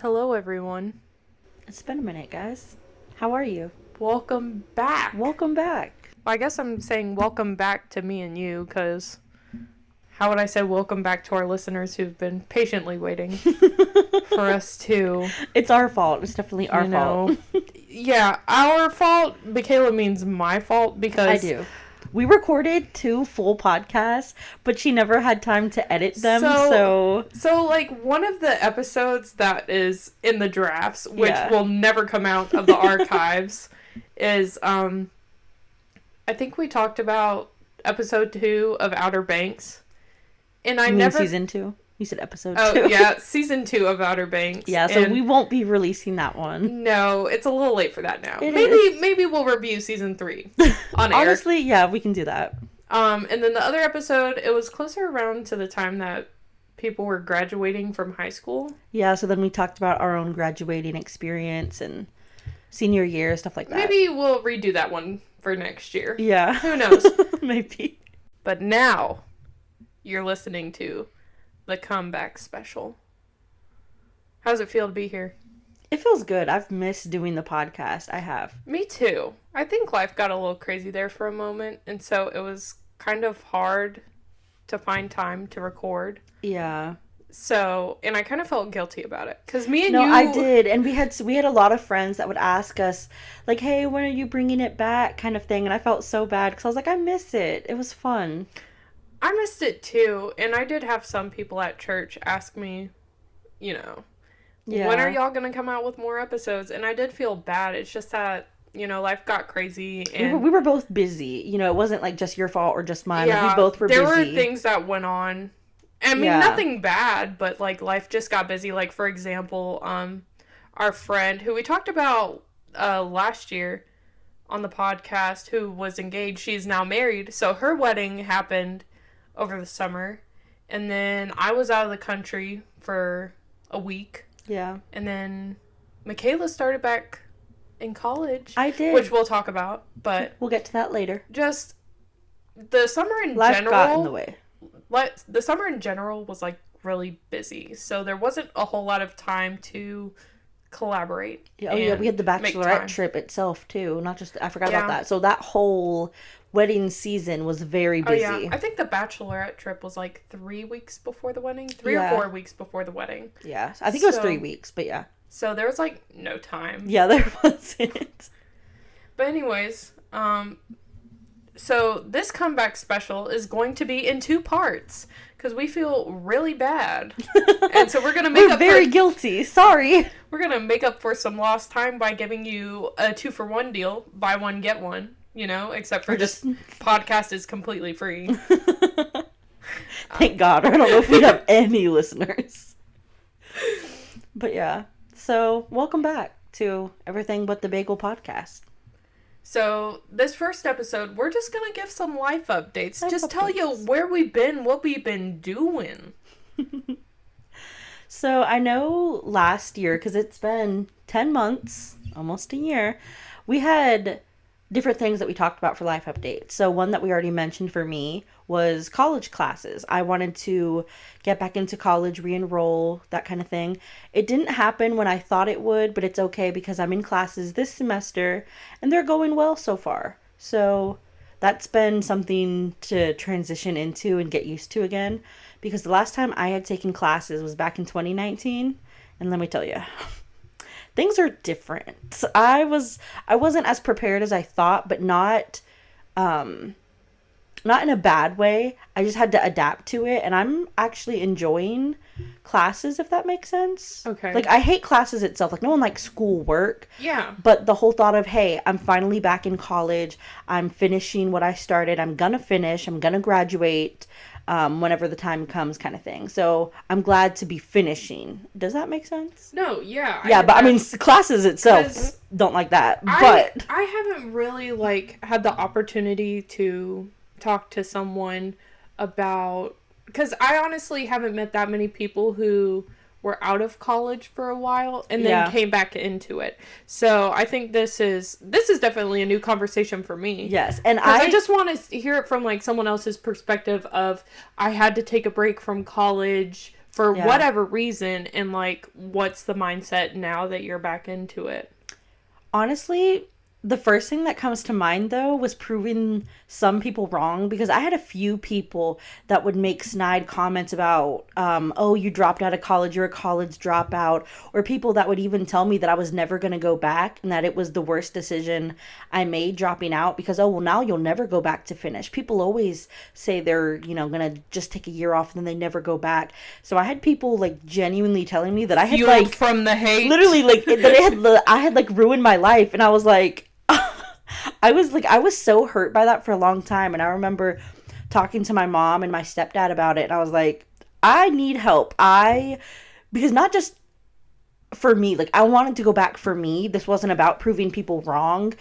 Hello, everyone. It's been a minute, guys. How are you? Welcome back. Welcome back. Well, I guess I'm saying welcome back to me and you, because how would I say welcome back to our listeners who've been patiently waiting for us to... It's our fault. It's definitely our fault. Yeah, our fault. Michala means my fault because... I do. We recorded 2 full podcasts, but she never had time to edit them, so like, one of the episodes that is in the drafts, which will never come out of the archives, is, I think we talked about episode 2 of Outer Banks. And I never... season 2? You said episode 2. Oh, yeah, season 2 of Outer Banks. Yeah, so we won't be releasing that one. No, it's a little late for that now. Maybe we'll review season 3 on air. Honestly, yeah, we can do that. And then the other episode, it was closer around to the time that people were graduating from high school. Yeah, so then we talked about our own graduating experience and senior year, stuff like that. Maybe we'll redo that one for next year. Yeah. Who knows? Maybe. But now, you're listening to the comeback special. How does it feel to be here? It feels good. I've missed doing the podcast. I have. Me too. I think life got a little crazy there for a moment, and so it was kind of hard to find time to record. Yeah. So, and I kind of felt guilty about it, because me and you... No, I did, and we had a lot of friends that would ask us, like, hey, when are you bringing it back, kind of thing, and I felt so bad, because I was like, I miss it. It was fun. I missed it too, and I did have some people at church ask me, when are y'all gonna come out with more episodes? And I did feel bad. It's just that, life got crazy. And we were both busy. It wasn't like just your fault or just mine. Yeah, like, we both were busy. There were things that went on. I mean, nothing bad, but, like, life just got busy. Like, for example, our friend, who we talked about last year on the podcast, who was engaged, she's now married. So her wedding happened over the summer, and then I was out of the country for a week. Yeah. And then Michala started back in college. I did. Which we'll talk about, but... We'll get to that later. Just, the summer in Life general... got in the way. The summer in general was, like, really busy, so there wasn't a whole lot of time to collaborate. Yeah, we had the bachelorette trip itself, too. Not just... I forgot about that. So that whole... wedding season was very busy. Oh, yeah. I think the bachelorette trip was like 3 weeks before the wedding. 3 or 4 weeks before the wedding. Yeah. I think it was 3 weeks, but yeah. So there was like no time. Yeah, there wasn't. But anyways, so this comeback special is going to be in 2 parts because we feel really bad. And so we're going to make up very guilty. Sorry. We're going to make up for some lost time by giving you a 2-for-1 deal. Buy one, get one. Except for just podcast is completely free. Thank God. I don't know if we have any listeners. But yeah. So, welcome back to Everything But the Bagel podcast. So, this first episode, we're just going to give some life updates. Tell you where we've been, what we've been doing. So, I know last year, because it's been 10 months, almost a year, we had... different things that we talked about for life updates. So one that we already mentioned for me was college classes. I wanted to get back into college, re-enroll, that kind of thing. It didn't happen when I thought it would, but it's okay because I'm in classes this semester and they're going well so far. So that's been something to transition into and get used to again, because the last time I had taken classes was back in 2019, and let me tell you, things are different. I wasn't as prepared as I thought, but not in a bad way. I just had to adapt to it, and I'm actually enjoying classes, if that makes sense. Okay. Like, I hate classes itself. Like, no one likes schoolwork. Yeah. But the whole thought of, hey, I'm finally back in college. I'm finishing what I started. I'm gonna finish. I'm gonna graduate. Whenever the time comes, kind of thing. So I'm glad to be finishing. Does that make sense? No, yeah. I mean, classes itself don't like that. But I haven't really, like, had the opportunity to talk to someone about... Because I honestly haven't met that many people who were out of college for a while and then came back into it. So I think this is definitely a new conversation for me. Yes, and I just want to hear it from, like, someone else's perspective of, I had to take a break from college for whatever reason, and like what's the mindset now that you're back into it? Honestly, the first thing that comes to mind, though, was proving some people wrong, because I had a few people that would make snide comments about, oh, you dropped out of college, you're a college dropout, or people that would even tell me that I was never going to go back and that it was the worst decision I made dropping out because, oh, well, now you'll never go back to finish. People always say they're, going to just take a year off and then they never go back. So I had people, like, genuinely telling me that I had, like... from the hate. Literally, like, that I had, like, ruined my life, and I was like... I was so hurt by that for a long time. And I remember talking to my mom and my stepdad about it. And I was like, I need help. Because not just for me, like I wanted to go back for me. This wasn't about proving people wrong.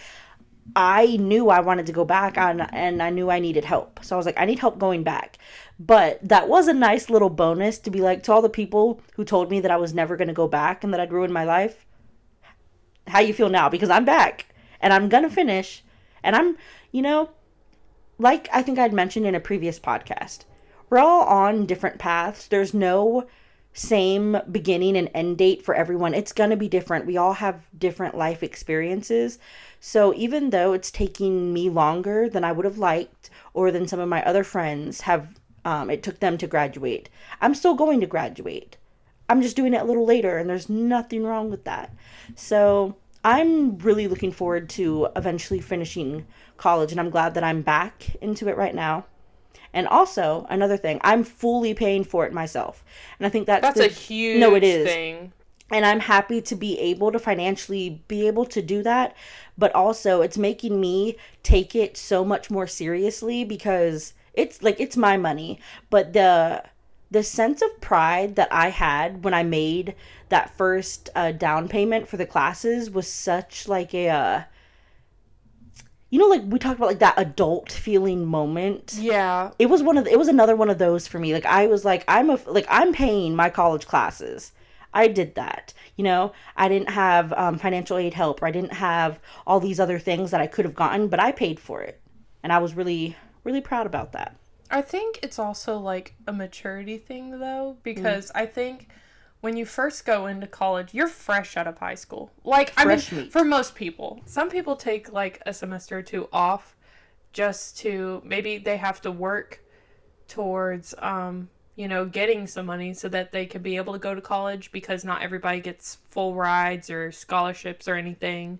I knew I wanted to go back and I knew I needed help. So I was like, I need help going back. But that was a nice little bonus to be like, to all the people who told me that I was never going to go back and that I'd ruin my life. How you feel now? Because I'm back. And I'm going to finish. And I'm, like I think I'd mentioned in a previous podcast, we're all on different paths. There's no same beginning and end date for everyone. It's going to be different. We all have different life experiences. So even though it's taking me longer than I would have liked or than some of my other friends it took them to graduate, I'm still going to graduate. I'm just doing it a little later, and there's nothing wrong with that. So... I'm really looking forward to eventually finishing college, and I'm glad that I'm back into it right now. And also, another thing, I'm fully paying for it myself. And I think that's a huge thing. And I'm happy to be able to financially be able to do that. But also, it's making me take it so much more seriously because it's my money. But the sense of pride that I had when I made that first down payment for the classes was such like a, like we talked about like that adult feeling moment. Yeah. It was another one of those for me. Like I was like, I'm paying my college classes. I did that. I didn't have financial aid help, or I didn't have all these other things that I could have gotten, but I paid for it. And I was really, really proud about that. I think it's also like a maturity thing though, because I think when you first go into college, you're fresh out of high school. Like, for most people. Some people take like a semester or two off just to, maybe they have to work towards, getting some money so that they could be able to go to college, because not everybody gets full rides or scholarships or anything.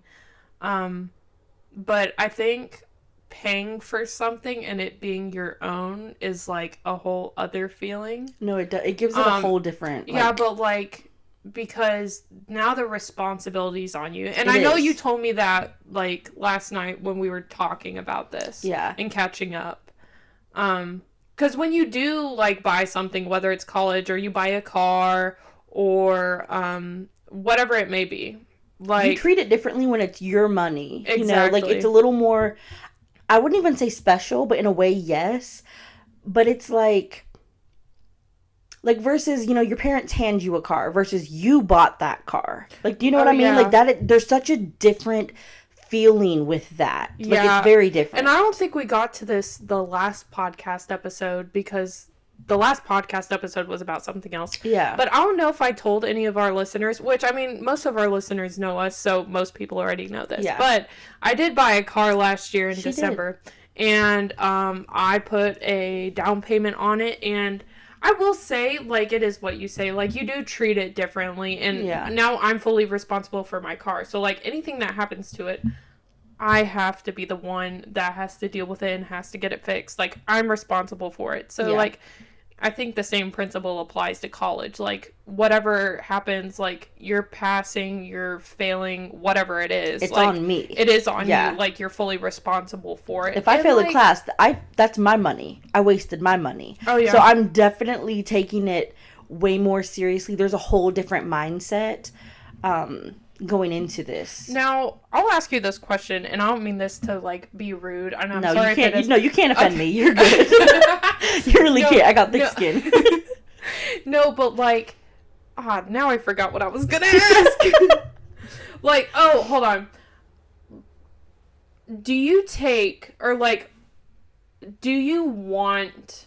But I think paying for something and it being your own is like a whole other feeling. No, it gives it a whole different but like, because now the responsibility's on you, and I know you told me that like last night when we were talking about this and catching up, because when you do like buy something, whether it's college or you buy a car or whatever it may be, like, you treat it differently when it's your money. Exactly. Like it's a little more, I wouldn't even say special, but in a way, yes. But it's like versus, your parents hand you a car versus you bought that car. Like, do you know what I mean? Yeah. Like there's such a different feeling with that. Like, it's very different. And I don't think we got to the last podcast episode, because the last podcast episode was about something else. Yeah. But I don't know if I told any of our listeners, which, I mean, most of our listeners know us, so most people already know this. Yeah. But I did buy a car last year in December. And I put a down payment on it. And I will say, like, it is what you say. Like, you do treat it differently. And now I'm fully responsible for my car. So, like, anything that happens to it, I have to be the one that has to deal with it and has to get it fixed. Like, I'm responsible for it. So, like, I think the same principle applies to college. Like, whatever happens, like, you're passing, you're failing, whatever it is. It's like, on me. It is on you. Like, you're fully responsible for it. If I fail a class, that's my money. I wasted my money. Oh, yeah. So I'm definitely taking it way more seriously. There's a whole different mindset going into this. Now, I'll ask you this question, and I don't mean this to, like, be rude. And I'm sorry you can't. if it is. No, you can't offend me. You're good. You really can't. I got thick skin. No, but, like, now I forgot what I was gonna ask. Like, oh, hold on. Do you take, or, like, do you want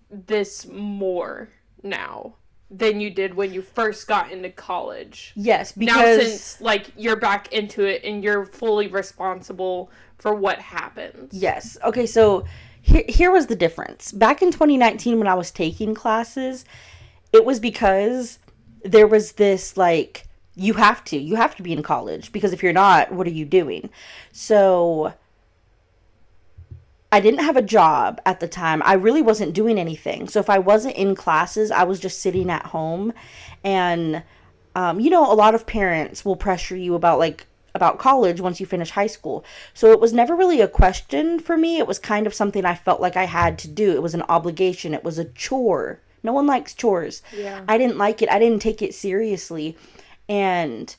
this more now than you did when you first got into college. Yes, because... Now since, like, you're back into it and you're fully responsible for what happens. Yes. Okay, so here was the difference. Back in 2019 when I was taking classes, it was because there was this, like, you have to be in college, because if you're not, what are you doing? So I didn't have a job at the time. I really wasn't doing anything. So if I wasn't in classes, I was just sitting at home. And, a lot of parents will pressure you about college once you finish high school. So it was never really a question for me. It was kind of something I felt like I had to do. It was an obligation. It was a chore. No one likes chores. Yeah. I didn't like it. I didn't take it seriously. And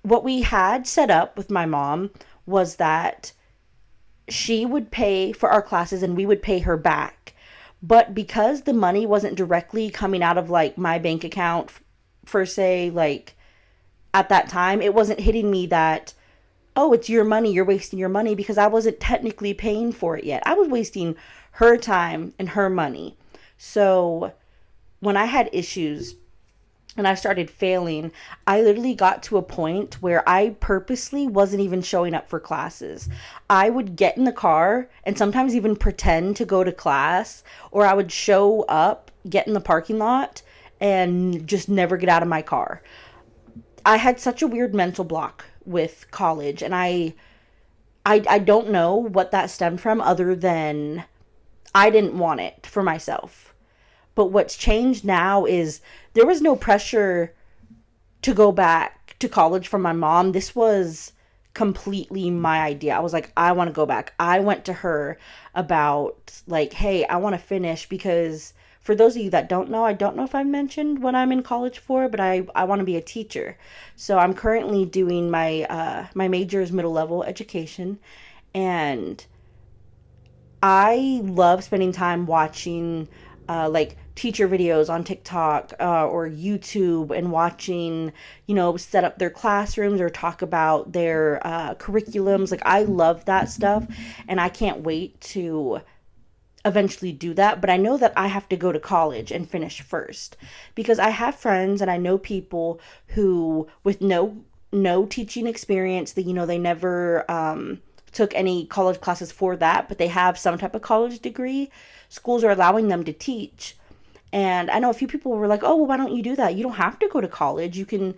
what we had set up with my mom was that she would pay for our classes and we would pay her back. But because the money wasn't directly coming out of, like, my bank account, per se, like, at that time, it wasn't hitting me that, oh, it's your money, you're wasting your money, because I wasn't technically paying for it yet. I was wasting her time and her money. So when I had issues and I started failing, I literally got to a point where I purposely wasn't even showing up for classes. I would get in the car and sometimes even pretend to go to class, or I would show up, get in the parking lot, and just never get out of my car. I had such a weird mental block with college, and I don't know what that stemmed from, other than I didn't want it for myself. But what's changed now is there was no pressure to go back to college from my mom. This was completely my idea. I was like, I want to go back. I went to her about, like, hey, I want to finish, because for those of you that don't know, I don't know if I've mentioned what I'm in college for, but I want to be a teacher. So I'm currently doing my major is middle level education, and I love spending time watching like teacher videos on TikTok or YouTube, and watching, set up their classrooms or talk about their curriculums. Like, I love that stuff, and I can't wait to eventually do that. But I know that I have to go to college and finish first, because I have friends and I know people who, with no teaching experience, that they never took any college classes for that, but they have some type of college degree. Schools are allowing them to teach. And I know a few people were like, oh, well, why don't you do that? You don't have to go to college. You can.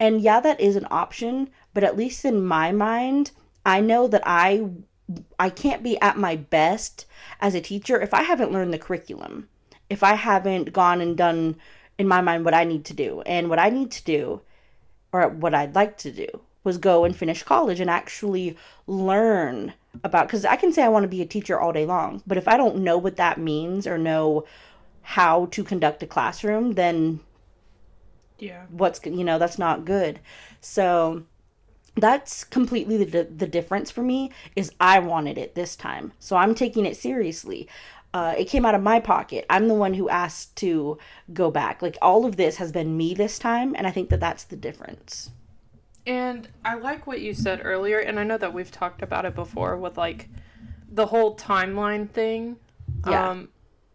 And yeah, that is an option. But at least in my mind, I know that I can't be at my best as a teacher if I haven't learned the curriculum. If I haven't gone and done, in my mind, what I need to do. And what I need to do, or what I'd like to do, was go and finish college and actually learn about, because I can say I want to be a teacher all day long, but if I don't know what that means or know how to conduct a classroom, then that's not good. So that's completely the difference for me, is I wanted it this time. So I'm taking it seriously. It came out of my pocket. I'm the one who asked to go back. Like, all of this has been me this time, and I think that that's the difference. And I like what you said earlier, and I know that we've talked about it before with, like, the whole timeline thing. Yeah.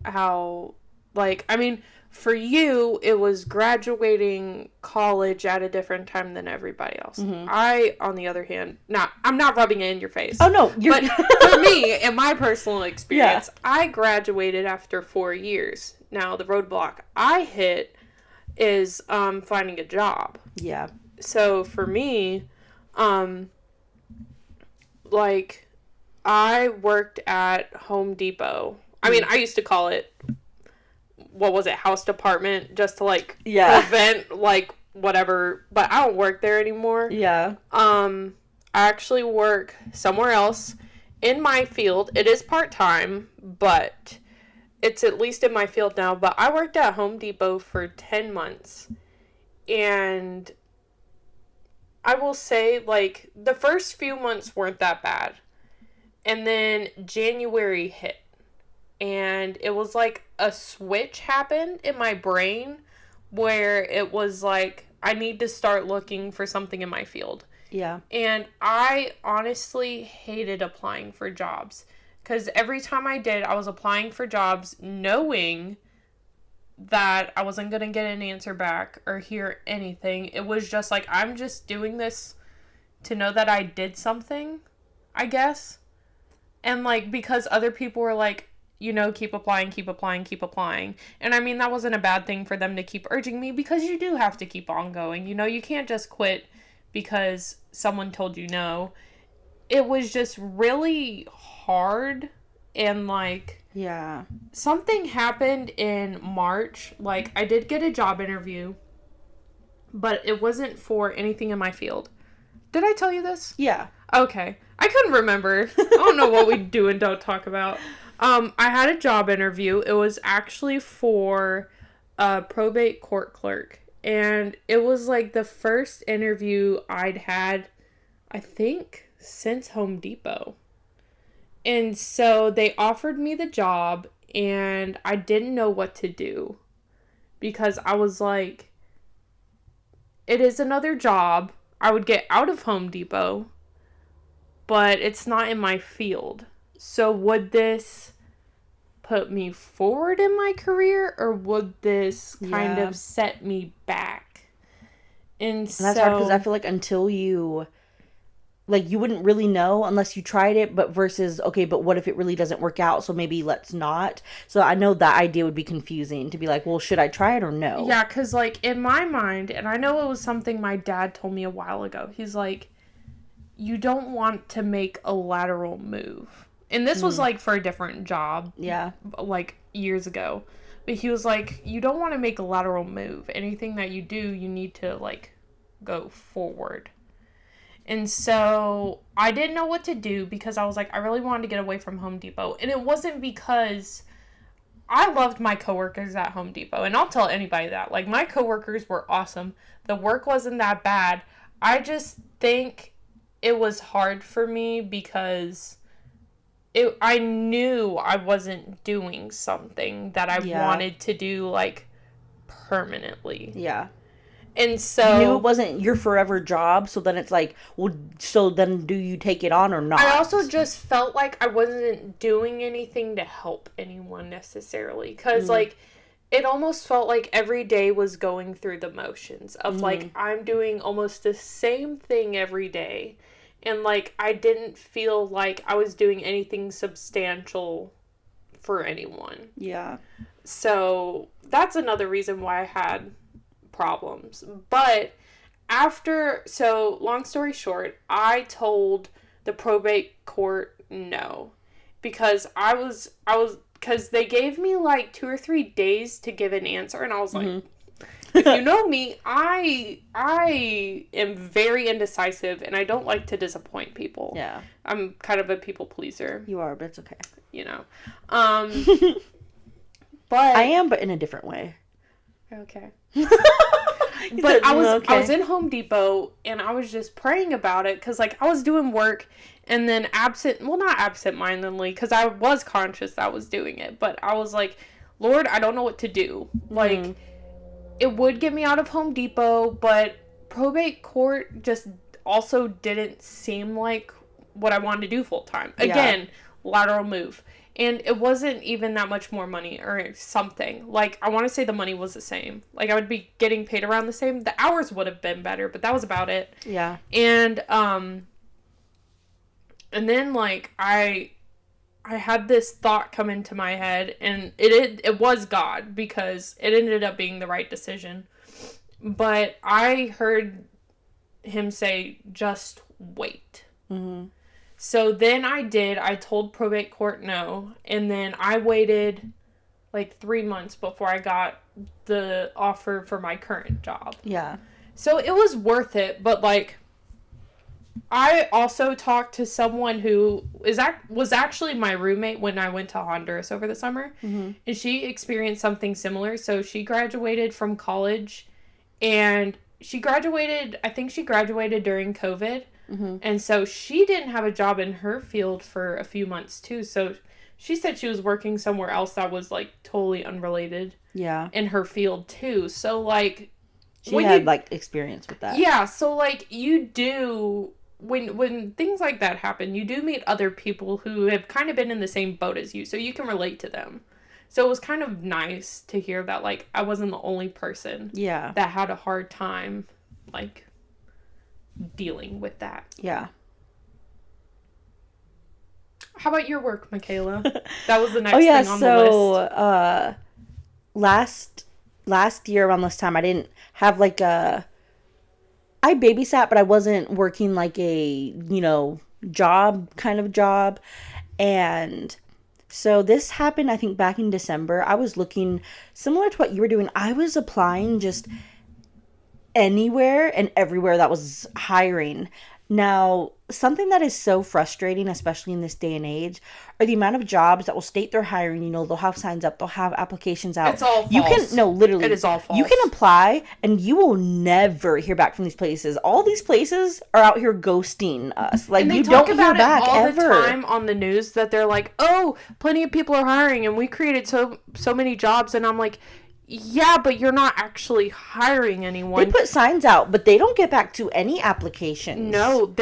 How, like, I mean, for you, it was graduating college at a different time than everybody else. Mm-hmm. I, on the other hand, I'm not rubbing it in your face. Oh, no. But for me, in my personal experience, I graduated after 4 years. Now, the roadblock I hit is finding a job. Yeah. So for me, like, I worked at Home Depot. I mean, I used to call it, what was it, house department, just to, like, prevent, like, whatever, but I don't work there anymore. Yeah. I actually work somewhere else in my field. It is part-time, but it's at least in my field now. But I worked at Home Depot for 10 months, and I will say, like, the first few months weren't that bad. And then January hit. And it was like a switch happened in my brain where it was like, I need to start looking for something in my field. Yeah. And I honestly hated applying for jobs. Because every time I did, I was applying for jobs knowing that I wasn't going to get an answer back or hear anything. It was just like, I'm just doing this to know that I did something, I guess. And, like, because other people were like, you know, keep applying, keep applying, keep applying. And, I mean, that wasn't a bad thing for them to keep urging me, because you do have to keep on going. You know, you can't just quit because someone told you no. It was just really hard, and, like, yeah, something happened in March. Like, I did get a job interview, but it wasn't for anything in my field. Did I tell you this? Yeah. Okay. I couldn't remember. I don't know what we do and don't talk about. I had a job interview. It was actually for a probate court clerk. And it was like the first interview I'd had, I think, since Home Depot. And so they offered me the job, and I didn't know what to do, because I was like, it is another job. I would get out of Home Depot, but it's not in my field. So would this put me forward in my career, or would this kind of set me back? And that's hard, because I feel like until you, like, you wouldn't really know unless you tried it, but versus, okay, but what if it really doesn't work out, so maybe let's not. So I know that idea would be confusing, to be like, well, should I try it or no? Yeah, because, like, in my mind, and I know it was something my dad told me a while ago, he's like, you don't want to make a lateral move. And this was, like, for a different job. Yeah. Like, years ago. But he was like, you don't want to make a lateral move. Anything that you do, you need to, like, go forward. And so I didn't know what to do, because I was like, I really wanted to get away from Home Depot. And it wasn't because I loved my coworkers at Home Depot. And I'll tell anybody that. Like, my coworkers were awesome. The work wasn't that bad. I just think it was hard for me because I knew I wasn't doing something that I wanted to do, like, permanently. Yeah. And so you knew it wasn't your forever job, so then it's like, well, so then do you take it on or not? I also just felt like I wasn't doing anything to help anyone necessarily, because like, it almost felt like every day was going through the motions of like, I'm doing almost the same thing every day, and like, I didn't feel like I was doing anything substantial for anyone. Yeah. So that's another reason why I had problems. But so long story short, I told the probate court no, because because they gave me like 2 or 3 days to give an answer, and I was like, if you know me, I am very indecisive, and I don't like to disappoint people. Yeah. I'm kind of a people pleaser. You are, but it's okay. You know. But I am, but in a different way. Okay. But I was in Home Depot, and I was just praying about it, because like, I was doing work, and then not absent-mindedly, because I was conscious that I was doing it, but I was like, Lord, I don't know what to do. Like, it would get me out of Home Depot, but probate court just also didn't seem like what I wanted to do full-time. Again, lateral move. And it wasn't even that much more money or something. Like, I want to say the money was the same. Like, I would be getting paid around the same. The hours would have been better, but that was about it. Yeah. And then, like, I had this thought come into my head, and it was God, because it ended up being the right decision. But I heard him say, just wait. So then I told probate court no, and then I waited like 3 months before I got the offer for my current job. Yeah. So it was worth it, but like, I also talked to someone who was actually my roommate when I went to Honduras over the summer, and she experienced something similar. So she graduated from college, and I think she graduated during COVID. And so she didn't have a job in her field for a few months too. So she said she was working somewhere else that was like totally unrelated. Yeah. In her field too. So like, she had like experience with that. Yeah. So like, you do, when things like that happen, you do meet other people who have kind of been in the same boat as you, so you can relate to them. So it was kind of nice to hear that, like, I wasn't the only person Yeah. that had a hard time, like, dealing with that. Yeah. How about your work, Michala? That was the next thing on the list. Last year around this time, I didn't have, like, I babysat, but I wasn't working, like, a, job kind of job. And so this happened, I think, back in December. I was looking similar to what you were doing. I was applying just anywhere and everywhere that was hiring. Now, something that is so frustrating, especially in this day and age, are the amount of jobs that will state they're hiring. They'll have signs up, they'll have applications out. It's all false. Literally. It is all false. You can apply and you will never hear back from these places. All these places are out here ghosting us. Like, you don't hear back ever. And they talk about it all the time on the news that they're like, oh, plenty of people are hiring and we created so many jobs. And I'm like, yeah, but you're not actually hiring anyone. They put signs out, but they don't get back to any applications. No,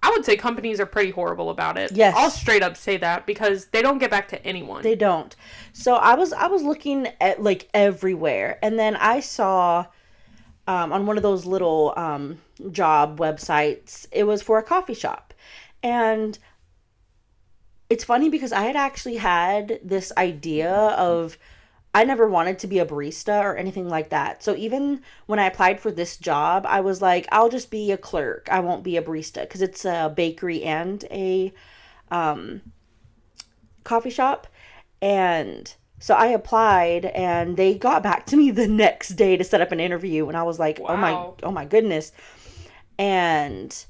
I would say companies are pretty horrible about it. Yes. I'll straight up say that because they don't get back to anyone. They don't. So I was looking at, like, everywhere. And then I saw on one of those little job websites, it was for a coffee shop. And it's funny because I had actually had this idea of, I never wanted to be a barista or anything like that. So even when I applied for this job, I was like, I'll just be a clerk. I won't be a barista because it's a bakery and a coffee shop. And so I applied and they got back to me the next day to set up an interview. And I was like, wow. oh my goodness. And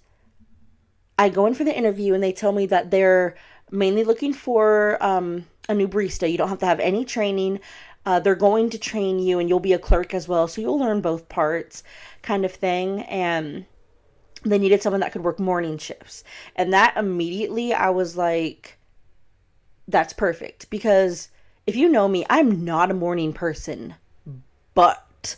I go in for the interview and they tell me that they're mainly looking for a new barista. You don't have to have any training. They're going to train you and you'll be a clerk as well. So you'll learn both parts kind of thing. And they needed someone that could work morning shifts. And that immediately I was like, that's perfect. Because if you know me, I'm not a morning person. But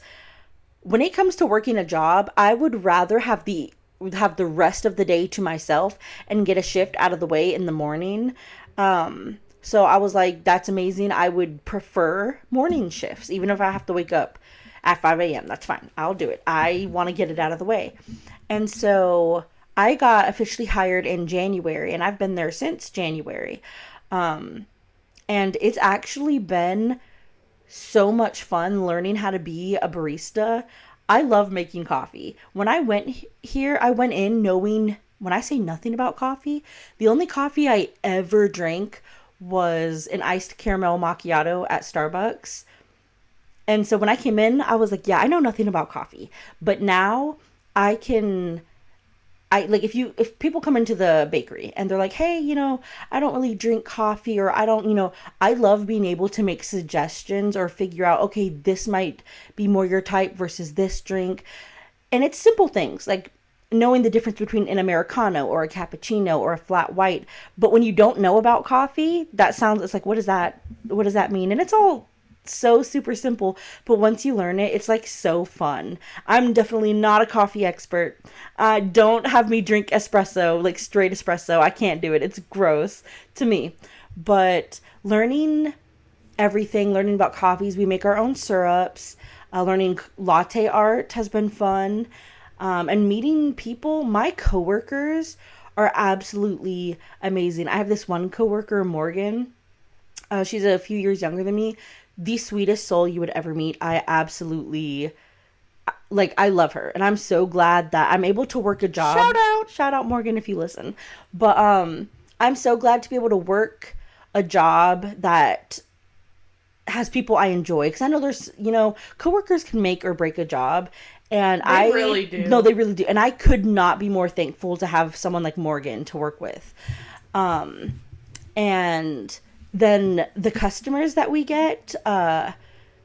when it comes to working a job, I would rather have the rest of the day to myself and get a shift out of the way in the morning. So I was like, that's amazing. I would prefer morning shifts, even if I have to wake up at 5 a.m. That's fine. I'll do it. I want to get it out of the way. And so I got officially hired in January, and I've been there since January. And it's actually been so much fun learning how to be a barista. I love making coffee. When I went here, I went in knowing, when I say nothing about coffee, the only coffee I ever drank was an iced caramel macchiato at Starbucks. And so when I came in, I was like, yeah, I know nothing about coffee. But now if people come into the bakery and they're like, hey, I don't really drink coffee, or I don't, I love being able to make suggestions or figure out, okay, this might be more your type versus this drink. And it's simple things like knowing the difference between an Americano or a cappuccino or a flat white. But when you don't know about coffee, it's like, what does that mean? And it's all so super simple, but once you learn it, it's like so fun. I'm definitely not a coffee expert. Don't have me drink espresso, like straight espresso. I can't do it. It's gross to me. But learning about coffees, we make our own syrups. Learning latte art has been fun. And meeting people, my coworkers are absolutely amazing. I have this one coworker, Morgan. She's a few years younger than me. The sweetest soul you would ever meet. I absolutely, I love her. And I'm so glad that I'm able to work a job. Shout out Morgan if you listen. But I'm so glad to be able to work a job that has people I enjoy. Because I know there's, coworkers can make or break a job. And they really do. No, they really do. And I could not be more thankful to have someone like Morgan to work with. And then the customers that we get,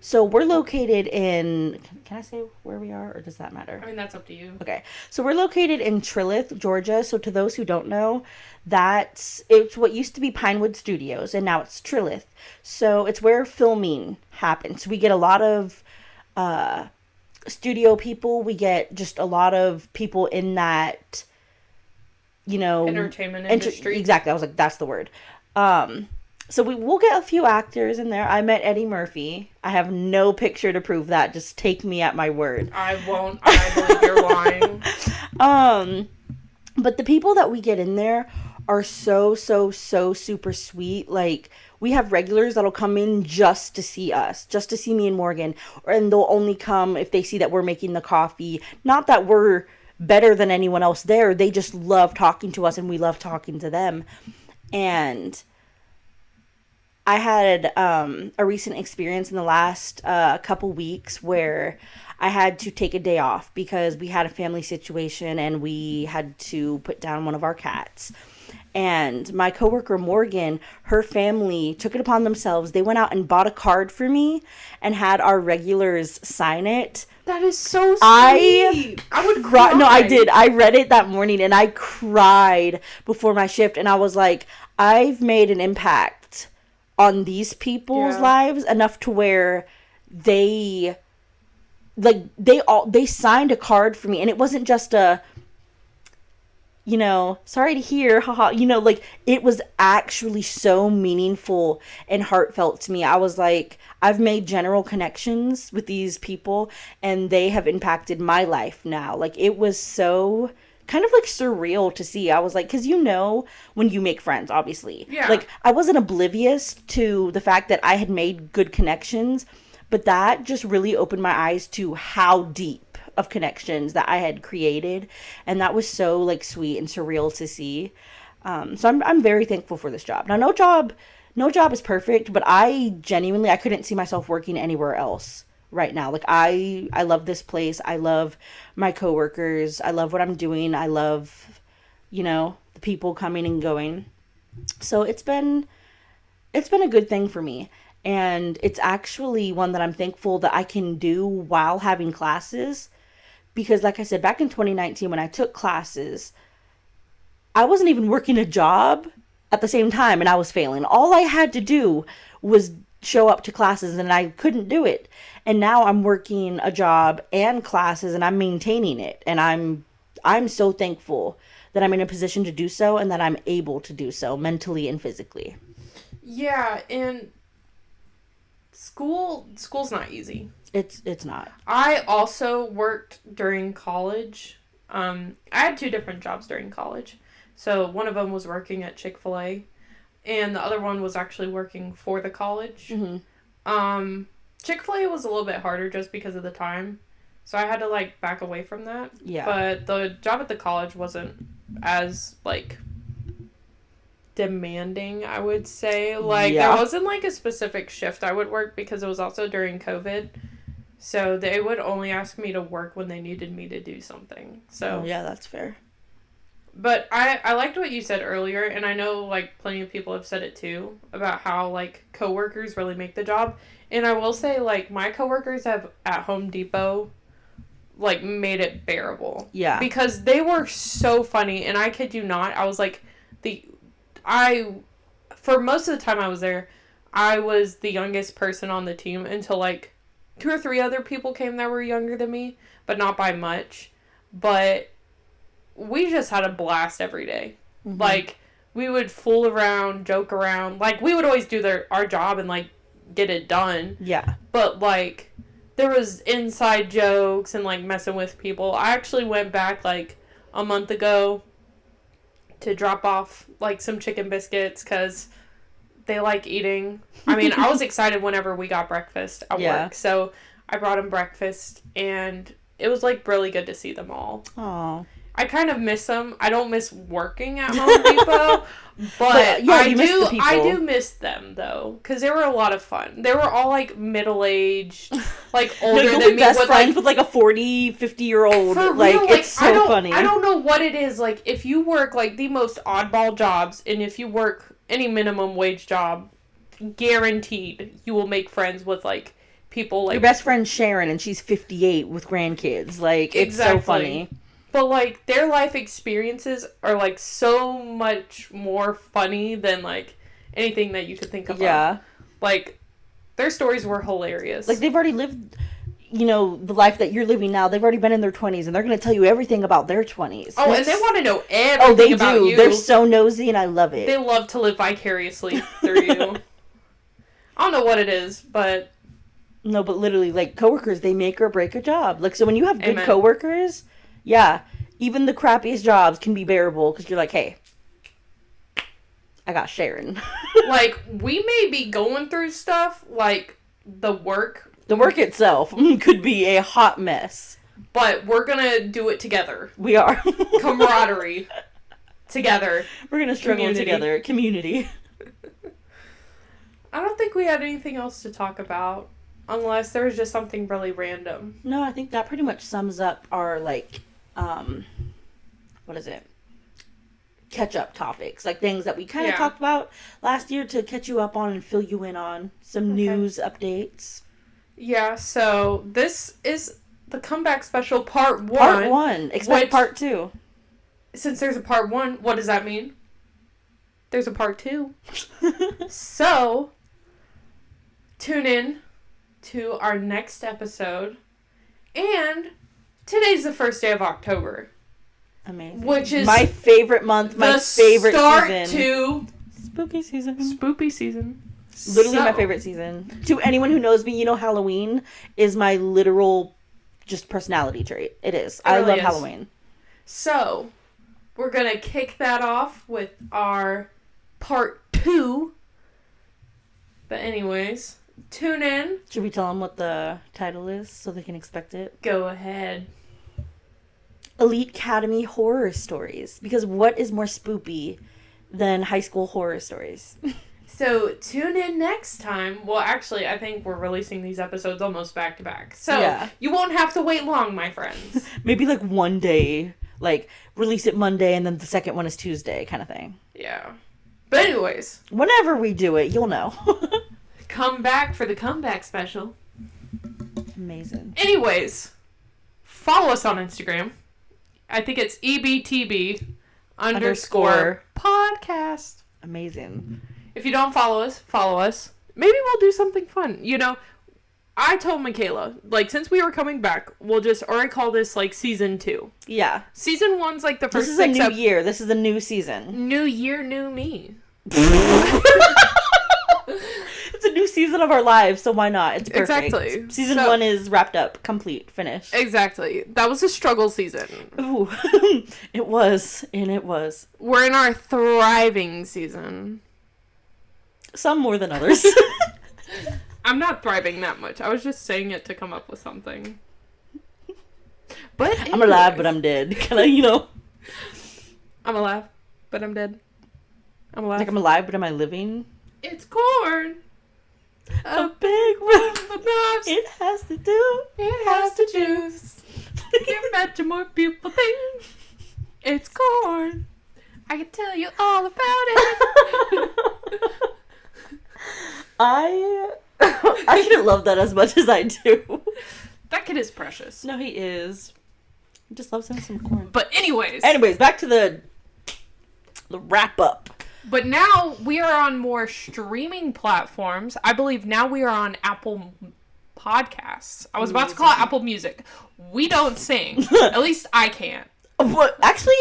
so we're located in, can I say where we are, or does that matter? I mean, that's up to you. Okay. So we're located in Trilith, Georgia. So to those who don't know, it's what used to be Pinewood Studios, and now it's Trilith. So it's where filming happens. We get a lot of studio people. We get just a lot of people in that, entertainment industry. Exactly. I was like, that's the word. So we'll get a few actors in there. I met Eddie Murphy. I have no picture to prove that. Just take me at my word. I won't. I believe you're lying. But the people that we get in there are so super sweet. Like, we have regulars that'll come in just to see us, just to see me and Morgan. And they'll only come if they see that we're making the coffee. Not that we're better than anyone else there. They just love talking to us and we love talking to them. And I had a recent experience in the last couple weeks where I had to take a day off because we had a family situation and we had to put down one of our cats. And my coworker Morgan, her family took it upon themselves. They went out and bought a card for me and had our regulars sign it. That is so sweet. I would cry. No, I did. I read it that morning and I cried before my shift. And I was like, I've made an impact on these people's lives enough to where they signed a card for me. And it wasn't just a, sorry to hear, haha, it was actually so meaningful and heartfelt to me. I was like, I've made general connections with these people and they have impacted my life now. Like, it was so kind of like surreal to see. I was like, because when you make friends, obviously. Yeah. Like, I wasn't oblivious to the fact that I had made good connections, but that just really opened my eyes to how deep of connections that I had created, and that was so like sweet and surreal to see. So I'm very thankful for this job. Now, no job is perfect, but I couldn't see myself working anywhere else right now. Like, I love this place. I love my coworkers. I love what I'm doing. I love, the people coming and going. So it's been a good thing for me. And it's actually one that I'm thankful that I can do while having classes. Because like I said, back in 2019, when I took classes, I wasn't even working a job at the same time and I was failing. All I had to do was show up to classes and I couldn't do it. And now I'm working a job and classes and I'm maintaining it. And I'm so thankful that I'm in a position to do so and that I'm able to do so mentally and physically. Yeah, and school's not easy. It's not. I also worked during college. I had 2 different jobs during college. So one of them was working at Chick-fil-A, and the other one was actually working for the college. Mm-hmm. Chick-fil-A was a little bit harder just because of the time. So I had to, back away from that. Yeah. But the job at the college wasn't as, demanding, I would say. There wasn't, a specific shift I would work because it was also during COVID. So they would only ask me to work when they needed me to do something. So yeah, that's fair. But I liked what you said earlier, and I know, plenty of people have said it too, about how, coworkers really make the job. And I will say, my coworkers have, at Home Depot, made it bearable. Yeah. Because they were so funny, and I kid you not, I was, for most of the time I was there, I was the youngest person on the team until, 2 or 3 other people came that were younger than me, but not by much. But we just had a blast every day. Mm-hmm. We would fool around, joke around. We would always do our job and, get it done. Yeah. But, there was inside jokes and, messing with people. I actually went back, a month ago to drop off, some chicken biscuits because they like eating. I mean, I was excited whenever we got breakfast at work. So I brought them breakfast, and it was, really good to see them all. Aww. I kind of miss them. I don't miss working at Home Depot, but yeah, I do miss them, though, because they were a lot of fun. They were all, middle-aged, older than me. Best friends with, a 40, 50-year-old. For real, it's so funny. I don't know what it is. If you work, the most oddball jobs, and if you work any minimum wage job, guaranteed you will make friends with, people, Your best friend's Sharon, and she's 58 with grandkids. It's so funny. But, their life experiences are, so much more funny than, anything that you could think of. Yeah. Their stories were hilarious. They've already lived... you know, the life that you're living now, they've already been in their 20s, and they're going to tell you everything about their 20s. Oh, and they want to know everything about you. They're so nosy, and I love it. They love to live vicariously through you. I don't know what it is, but... No, but literally, like, coworkers, they make or break a job. Like, so when you have good coworkers, yeah, even the crappiest jobs can be bearable, because you're like, hey, I got Sharon. Like, we may be going through stuff, like, the work itself could be a hot mess. But we're gonna do it together. We are. Camaraderie. Together. We're gonna struggle together. Community. I don't think we had anything else to talk about. Unless there was just something really random. No, I think that pretty much sums up our, like, what is it? Catch-up topics. Like, things that we kind of talked about last year to catch you up on and fill you in on. Some news updates. Yeah, so this is the comeback special part 1. Part 1. Expect part 2. Since there's a part 1, what does that mean? There's a part 2. So, tune in to our next episode. And today's the first day of October. Amazing. Which is my favorite month, my favorite start season. To spooky season. Spooky season. Literally my favorite season. To anyone who knows me, you know Halloween is my literal just personality trait. It is. I love Halloween. So, we're going to kick that off with our part 2. But anyways, tune in. Should we tell them what the title is so they can expect it? Go ahead. Elite Academy Horror Stories. Because what is more spoopy than high school horror stories? So, tune in next time. Well, actually, I think we're releasing these episodes almost back to back. So, you won't have to wait long, my friends. Maybe like one day, like release it Monday and then the second one is Tuesday kind of thing. Yeah. But anyways. Whenever we do it, you'll know. Come back for the comeback special. Amazing. Anyways, follow us on Instagram. I think it's EBTB_podcast. Amazing. If you don't follow us. Maybe we'll do something fun. You know, I told Michala, like, since we were coming back, I call this, like, season 2. Yeah. Season 1's, like, the first This is a new year. This is a new season. New year, new me. It's a new season of our lives, so why not? It's perfect. Exactly. Season 1 is wrapped up, complete, finished. Exactly. That was a struggle season. Ooh. It was, and it was. We're in our thriving season. Some more than others. I'm not thriving that much. I was just saying it to come up with something. But anyways. I'm alive, but I'm dead. Can I, you know? I'm alive, but I'm dead. I'm alive. Like, I'm alive, but am I living? It's corn. A big room. It has to do. It has to juice. Can imagine more beautiful thing. It's corn. I can tell you all about it. I shouldn't love that as much as I do. That kid is precious. No, he is. He just loves him some corn. But anyways, back to the wrap up. But now we are on more streaming platforms. I believe now we are on Apple Podcasts. I was about to call it Apple Music. We don't sing. At least I can't. What? Actually,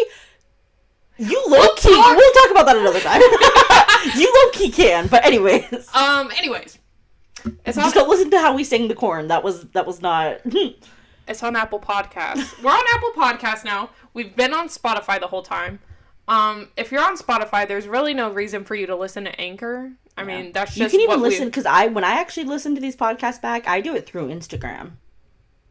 you low-key... We'll talk about that another time. You low-key can, but anyways. Anyways. Just don't listen to how we sing the corn. That was not... It's on Apple Podcasts. We're on Apple Podcasts now. We've been on Spotify the whole time. If you're on Spotify, there's really no reason for you to listen to Anchor. I mean, that's just you can even listen, because when I actually listen to these podcasts back, I do it through Instagram.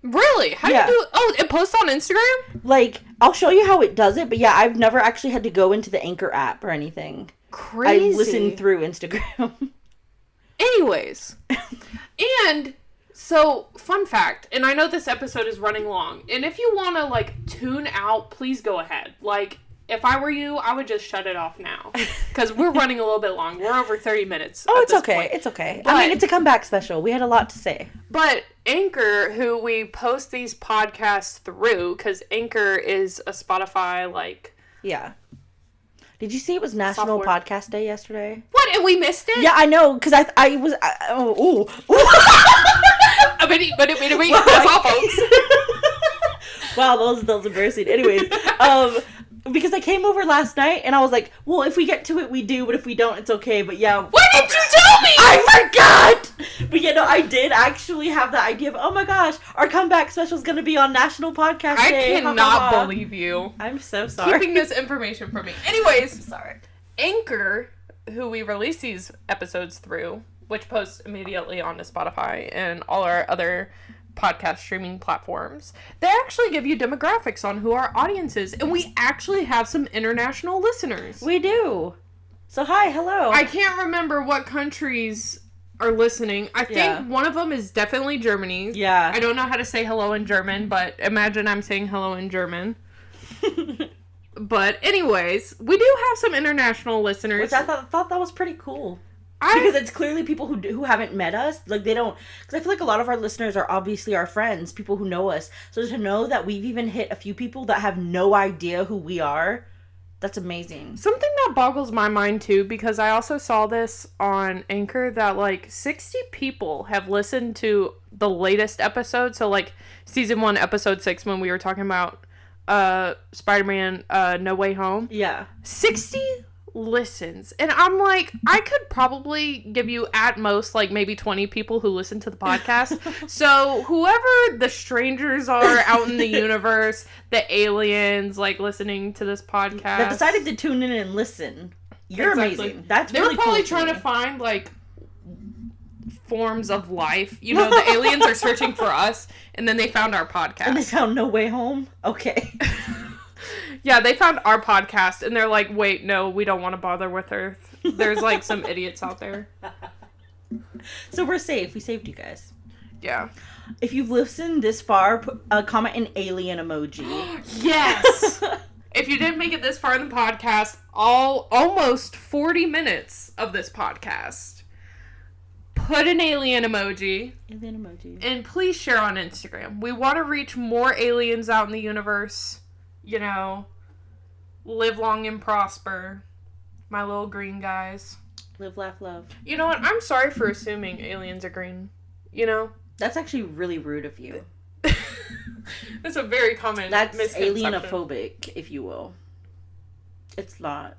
Really? How do you do it? Oh, it posts on Instagram? Like, I'll show you how it does it, but yeah, I've never actually had to go into the Anchor app or anything. Crazy. I listen through Instagram. Anyways. And, so, fun fact, and I know this episode is running long, and if you want to, like, tune out, please go ahead. Like, if I were you, I would just shut it off now. Because we're running a little bit long. We're over 30 minutes. Oh, it's okay. Point. It's okay. But, I mean, it's a comeback special. We had a lot to say. But Anchor, who we post these podcasts through, because Anchor is a Spotify, like... Yeah. Did you see it was National Podcast Day yesterday? What? And we missed it? Yeah, I know. Because I was... That's all, folks. Wow, that was embarrassing. Anyways, because I came over last night and I was like, well, if we get to it, we do, but if we don't, it's okay. But yeah. Why didn't you tell me? I forgot! But yeah, no, I did actually have the idea of, oh my gosh, our comeback special is going to be on National Podcast Day. I cannot believe you. I'm so sorry. Keeping this information from me. Anyways. I'm sorry. Anchor, who we release these episodes through, which posts immediately onto Spotify and all our other podcast streaming platforms, they actually give you demographics on who our audience is, and we actually have some international listeners. We do. So hi, hello. I can't remember what countries are listening. I think one of them is definitely Germany. Yeah. I don't know how to say hello in German, but imagine I'm saying hello in German. But anyways, we do have some international listeners. Which I thought that was pretty cool. Because it's clearly people who haven't met us. Like, they don't... Because I feel like a lot of our listeners are obviously our friends, people who know us. So to know that we've even hit a few people that have no idea who we are, that's amazing. Something that boggles my mind, too, because I also saw this on Anchor, that, like, 60 people have listened to the latest episode. So, like, Season 1, Episode 6, when we were talking about Spider-Man No Way Home. Yeah. 60 listens. And I'm like, I could probably give you at most like maybe 20 people who listen to the podcast. So whoever the strangers are out in the universe, the aliens like listening to this podcast that decided to tune in and listen. You're amazing. That's they really were probably cool trying to find like forms of life. You know, the aliens are searching for us, and then they found our podcast. And they found No Way Home? Okay. Yeah, they found our podcast, and they're like, wait, no, we don't want to bother with Earth. There's, like, some idiots out there. So we're safe. We saved you guys. Yeah. If you've listened this far, comment an alien emoji. Yes! If you didn't make it this far in the podcast, almost 40 minutes of this podcast, put an alien emoji. Alien emoji. And please share on Instagram. We want to reach more aliens out in the universe. You know, live long and prosper. My little green guys. Live, laugh, love. You know what? I'm sorry for assuming aliens are green. You know? That's actually really rude of you. That's a very common misconception. Alienophobic, if you will. It's not.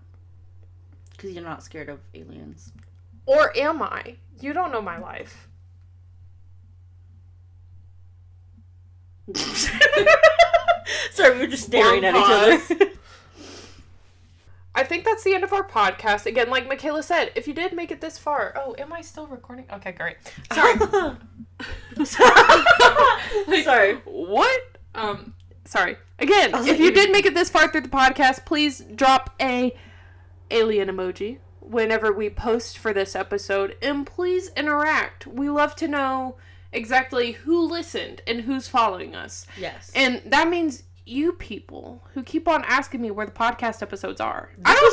Because you're not scared of aliens. Or am I? You don't know my life. Sorry, we were just staring at each other. I think that's the end of our podcast. Again, like Michala said, if you did make it this far... Oh, am I still recording? Okay, great. Sorry. Like, sorry. What? Sorry. Again, if you did make it this far through the podcast, please drop a alien emoji whenever we post for this episode. And please interact. We love to know exactly who listened and who's following us. Yes. And that means you people who keep on asking me where the podcast episodes are.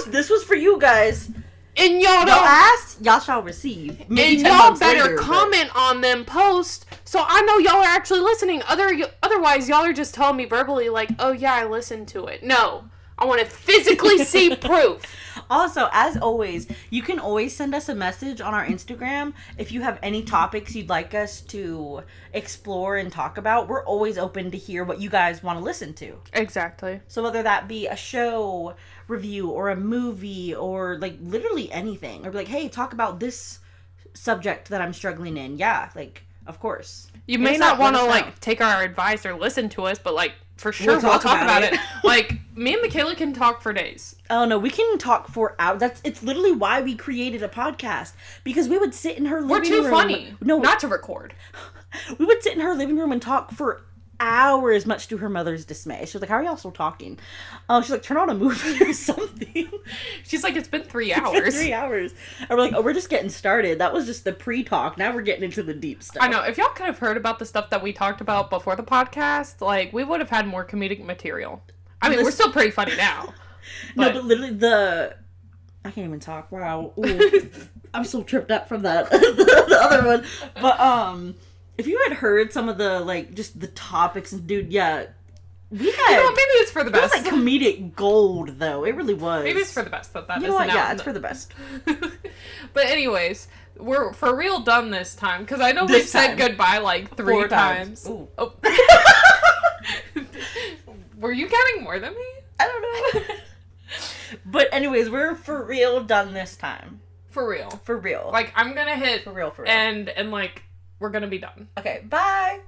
This was for you guys. And y'all asked, y'all shall receive. Maybe and y'all better comment on them posts so I know y'all are actually listening. Otherwise, y'all are just telling me verbally like, oh yeah, I listened to it. No. I want to physically see proof. Also, as always, you can always send us a message on our Instagram if you have any topics you'd like us to explore and talk about. We're always open to hear what you guys want to listen to. Exactly. So whether that be a show review or a movie or like literally anything, or be like, hey, talk about this subject that I'm struggling in. Yeah, like, of course. You may not want to like take our advice or listen to us, but like, for sure, we'll talk about it. Like, me and Michala can talk for days. Oh, no, we can talk for hours. It's literally why we created a podcast. Because we would sit in her living room. We're too funny. No, not to record. We would sit in her living room and talk for hours, much to her mother's dismay. She was like, how are y'all still talking? She's like, turn on a movie or something. She's like, it's been 3 hours. It's been 3 hours. And we're like, oh, we're just getting started. That was just the pre-talk. Now we're getting into the deep stuff. I know. If y'all could have heard about the stuff that we talked about before the podcast, like, we would have had more comedic material. I mean, we're still pretty funny now. No, but literally I can't even talk. Wow. Ooh. I'm so tripped up from that. the other one. But, if you had heard some of the, like, just the topics, and dude, yeah, we had... You know, maybe it's for the best. It was, like, comedic gold, though. It really was. Maybe it's for the best that you know what? Yeah, it's for the best. But anyways, We're for real done this time, because I know This we've said time. goodbye like 3 4 times. times. Oh. Were you counting more than me? I don't know. But anyways, we're for real done this time. For real. For real. Like, I'm gonna hit... For real, for real. And like, we're gonna be done. Okay, bye!